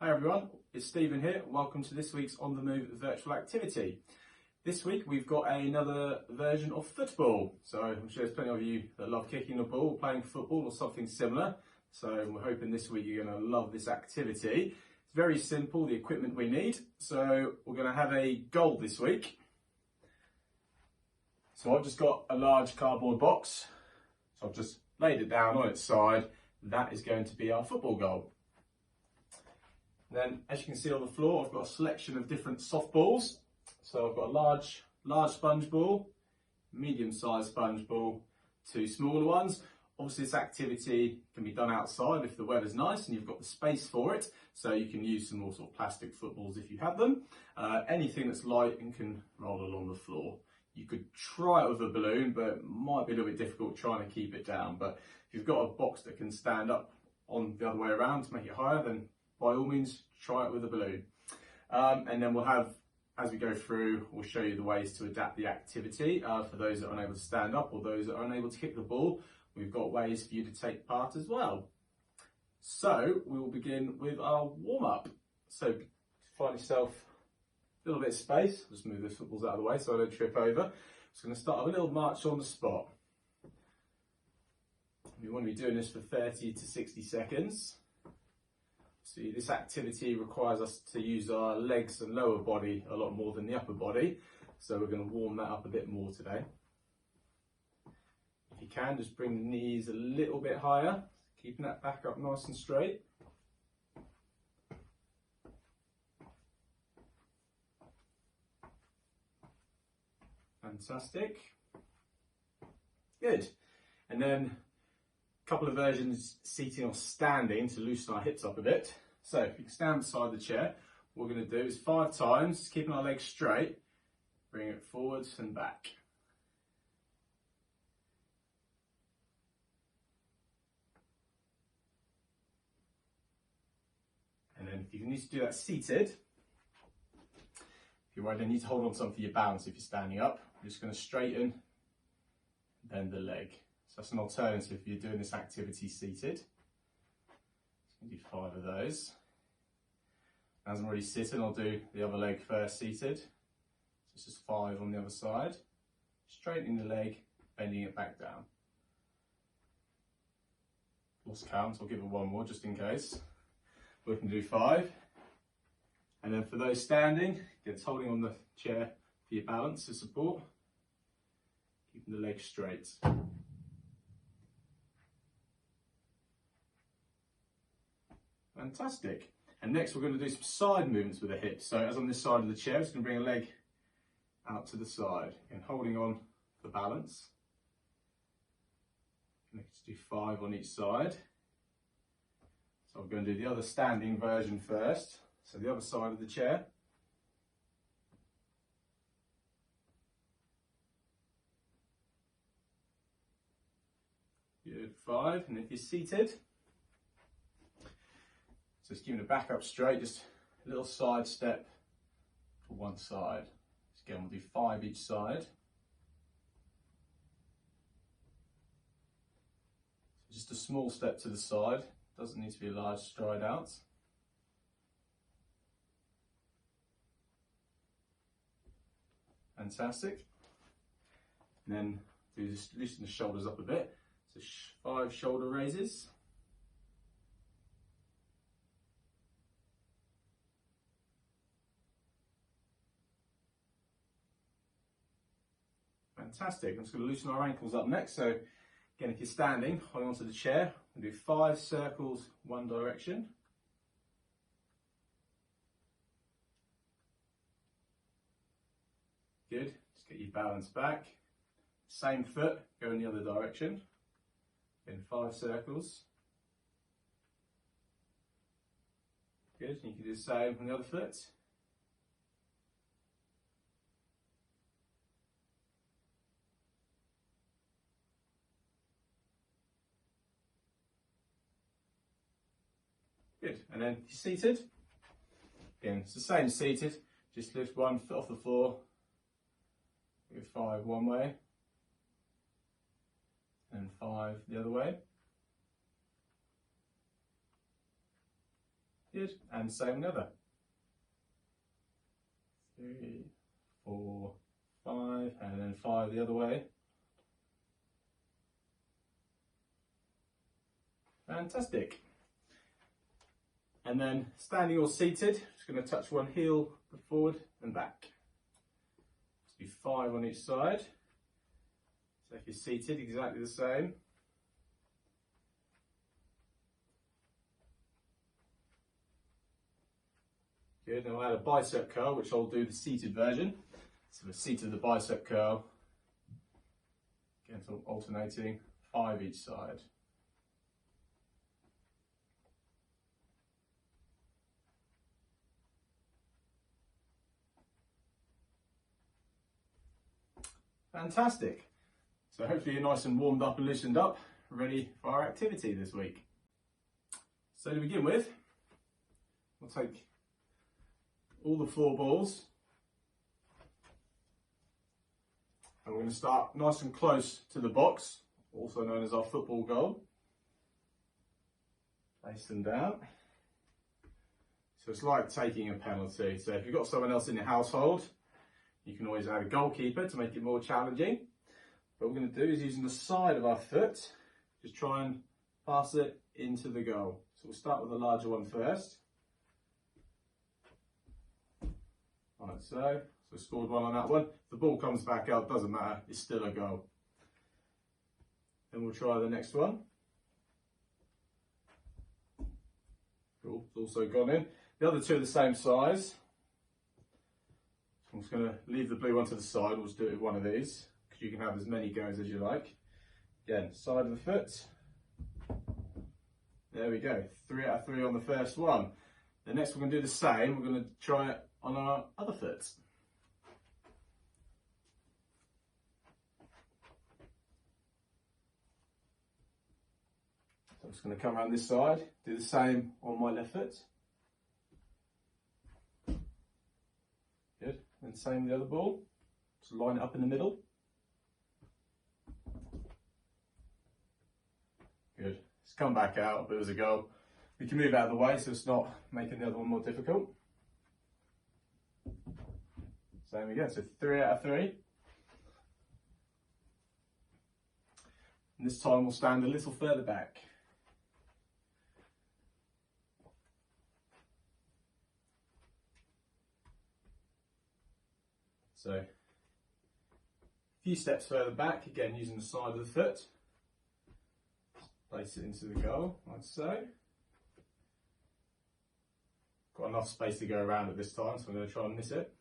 Hi everyone, it's Stephen here. Welcome to this week's On The Move virtual activity. This week we've got another version of football. So I'm sure there's plenty of you that love kicking the ball, playing football or something similar. So we're hoping this week you're going to love this activity. It's very simple, the equipment we need. So we're going to have a goal this week. So I've just got a large cardboard box. So I've just laid it down on its side. That is going to be our football goal. Then, as you can see on the floor, I've got a selection of different soft balls. So I've got a large sponge ball, medium-sized sponge ball, two smaller ones. Obviously, this activity can be done outside if the weather's nice and you've got the space for it. So you can use some more sort of plastic footballs if you have them. Anything that's light and can roll along the floor. You could try it with a balloon, but it might be a little bit difficult trying to keep it down. But if you've got a box that can stand up on the other way around to make it higher, then by all means, try it with a balloon. And then we'll have, as we go through, we'll show you the ways to adapt the activity. For those that are unable to stand up or those that are unable to kick the ball, we've got ways for you to take part as well. So we will begin with our warm-up. So find yourself a little bit of space. Just move those footballs out of the way so I don't trip over. Just going to start with a little march on the spot. We want to be doing this for 30 to 60 seconds. See, this activity requires us to use our legs and lower body a lot more than the upper body, so we're going to warm that up a bit more today. If you can, just bring the knees a little bit higher, keeping that back up nice and straight. Fantastic. Good. And then a couple of versions seating or standing to loosen our hips up a bit. So if you can stand beside the chair, what we're going to do is 5 times, keeping our legs straight, bring it forwards and back. And then if you need to do that seated, if you're right, then you need to hold on to something for your balance if you're standing up. We're just going to straighten, bend the leg. So that's an alternative if you're doing this activity seated. So do 5 of those. As I'm already sitting, I'll do the other leg first seated. So it's just 5 on the other side. Straightening the leg, bending it back down. Lost count, I'll give it one more just in case. We can do 5. And then for those standing, again, it's holding on the chair for your balance to support. Keeping the leg straight. Fantastic. And next we're going to do some side movements with the hips. So as on this side of the chair, I'm just going to bring a leg out to the side and holding on for balance. Let's do 5 on each side. So I'm going to do the other standing version first. So the other side of the chair. Good, 5. And if you're seated, so just keeping the back up straight, just a little side step for one side. So again, we'll do 5 each side. So just a small step to the side, doesn't need to be a large stride out. Fantastic. And then do just loosen the shoulders up a bit. So 5 shoulder raises. Fantastic. I'm just going to loosen our ankles up next. So again, if you're standing, holding onto the chair, we'll do 5 circles, one direction. Good. Just get your balance back. Same foot, go in the other direction. Again, 5 circles. Good. And you can do the same on the other foot. Good, and then if you're seated, again, it's the same seated, just lift one foot off the floor, go 5 one way, and 5 the other way. Good, and same another. 3, 4, 5, and then 5 the other way. Fantastic. And then standing or seated, just going to touch one heel forward and back. Just do 5 on each side. So if you're seated, exactly the same. Good, now I'll add a bicep curl, which I'll do the seated version. So the seated the bicep curl. Again, so alternating 5 each side. Fantastic. So hopefully you're nice and warmed up and loosened up, ready for our activity this week. So to begin with, we'll take all the floor balls and we're going to start nice and close to the box, also known as our football goal. Place them down. So it's like taking a penalty. So if you've got someone else in your household, you can always add a goalkeeper to make it more challenging. What we're going to do is using the side of our foot, just try and pass it into the goal. So we'll start with the larger one first. Like so. So scored 1 on that one. If the ball comes back out, doesn't matter, it's still a goal. Then we'll try the next one. Cool, it's also gone in. The other 2 are the same size. I'm just going to leave the blue one to the side. We'll just do it with one of these, because you can have as many goes as you like. Again, side of the foot. There we go, 3 out of 3 on the first one. The next we're going to do the same. We're going to try it on our other foot. So I'm just going to come around this side, do the same on my left foot. Good, and same with the other ball. Just line it up in the middle. Good, it's come back out, but it was a goal. We can move it out of the way so it's not making the other one more difficult. Same again, so 3 out of 3. And this time we'll stand a little further back. So, a few steps further back, again using the side of the foot. Place it into the goal, like so. Got enough space to go around at this time, so I'm going to try and miss it.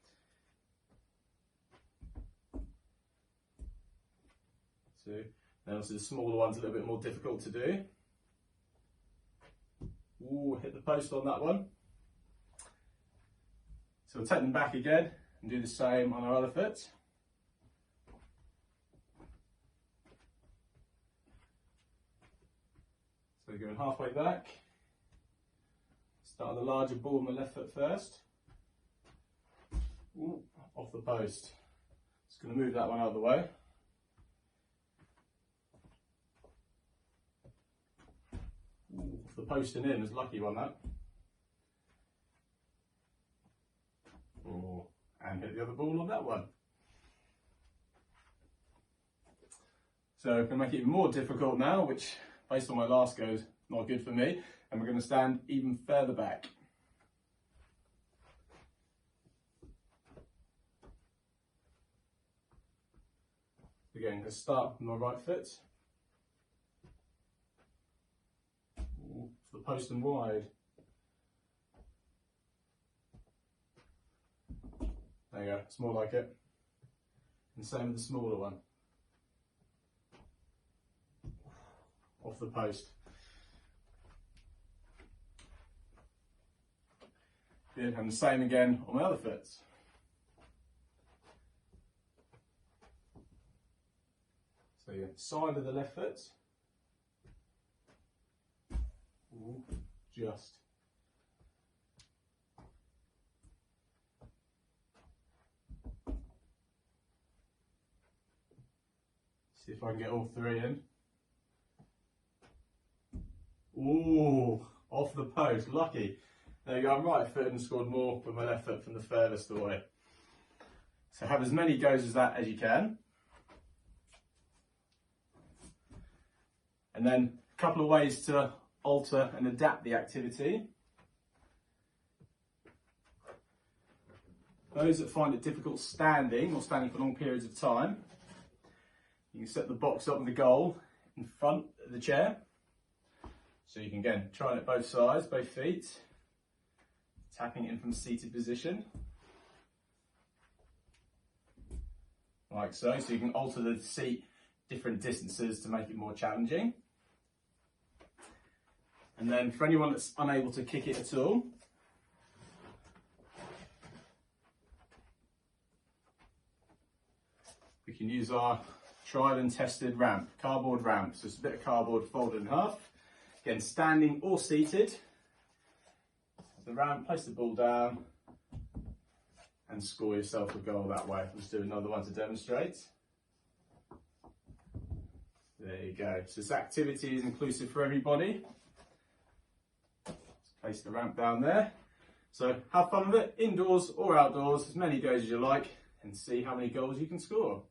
So, now obviously the smaller one's a little bit more difficult to do. Ooh, hit the post on that one. So we'll take them back again and do the same on our other foot. So we're going halfway back. Start with the larger ball on the left foot first. Ooh, off the post. Just going to move that one out of the way. Ooh, off the post and in, was a lucky one that. Ooh, and hit the other ball on that one. So I'm going to make it even more difficult now, which based on my last go is not good for me. And we're going to stand even further back. Again, let's start with my right foot. Ooh, the post and wide. There you go, it's more like it. And same with the smaller one. Off the post. Good, and the same again on my other foot. So yeah, side of the left foot. Ooh, just. See if I can get all 3 in. Ooh, off the post, lucky. There you go, I'm right foot and scored more with my left foot from the furthest away. So have as many goes as that as you can. And then a couple of ways to alter and adapt the activity. Those that find it difficult standing or standing for long periods of time, you can set the box up with the goal in front of the chair. So you can again try it at both sides, both feet, tapping it in from a seated position. Like so. So you can alter the seat different distances to make it more challenging. And then for anyone that's unable to kick it at all, we can use our tried and tested ramp, cardboard ramp. So it's a bit of cardboard folded in half. Again, standing or seated. The ramp, place the ball down and score yourself a goal that way. Let's do another one to demonstrate. There you go. So this activity is inclusive for everybody. Let's place the ramp down there. So have fun with it, indoors or outdoors, as many goes as you like, and see how many goals you can score.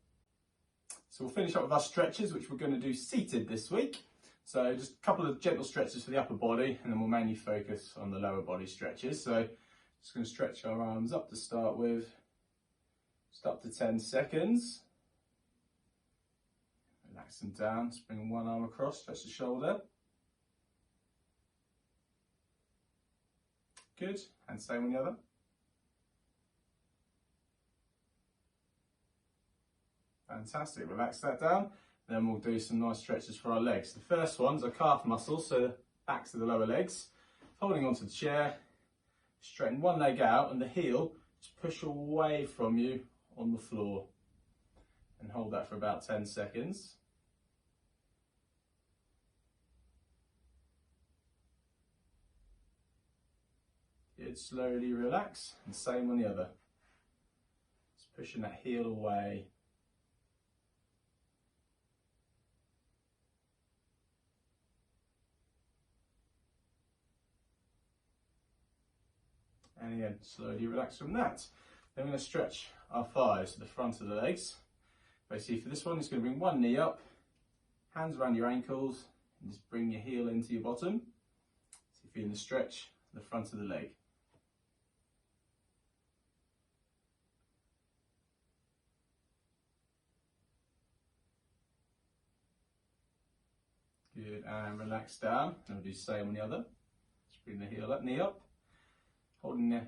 So we'll finish up with our stretches, which we're going to do seated this week. So just a couple of gentle stretches for the upper body, and then we'll mainly focus on the lower body stretches. So just going to stretch our arms up to start with, just up to 10 seconds. Relax them down, just bring one arm across, stretch the shoulder. Good, and same on the other. Fantastic, relax that down. Then we'll do some nice stretches for our legs. The first ones are calf muscles, so the backs of the lower legs. Holding onto the chair, straighten one leg out and the heel just push away from you on the floor. And hold that for about 10 seconds. Good, slowly relax, and same on the other. Just pushing that heel away. And again, slowly relax from that. Then we're going to stretch our thighs to the front of the legs. Basically for this one, it's going to bring one knee up, hands around your ankles, and just bring your heel into your bottom. So you're feeling the stretch at the front of the leg. Good, and relax down. And we'll do the same on the other. Just bring the heel up, knee up. Holding the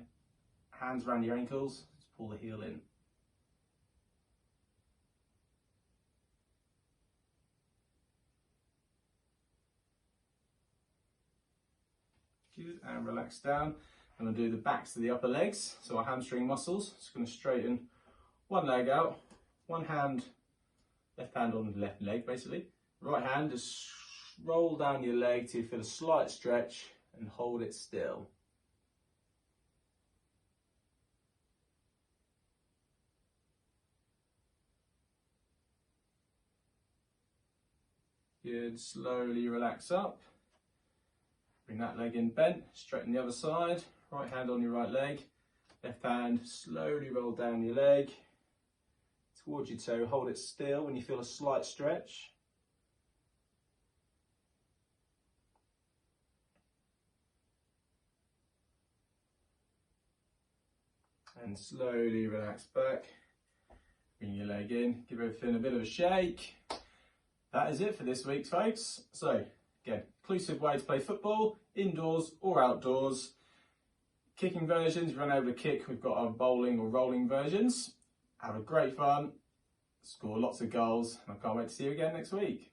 hands around your ankles, just pull the heel in. Good, and relax down. And we'll do the backs to the upper legs, so our hamstring muscles. Just going to straighten one leg out, one hand, left hand on the left leg basically. Right hand, just roll down your leg till you feel a slight stretch and hold it still. Good, slowly relax up. Bring that leg in bent, straighten the other side. Right hand on your right leg. Left hand, slowly roll down your leg towards your toe. Hold it still when you feel a slight stretch. And slowly relax back. Bring your leg in, give everything a bit of a shake. That is it for this week, folks. So, again, inclusive way to play football, indoors or outdoors. Kicking versions, if you're unable to kick, we've got our bowling or rolling versions. Have a great fun, score lots of goals, and I can't wait to see you again next week.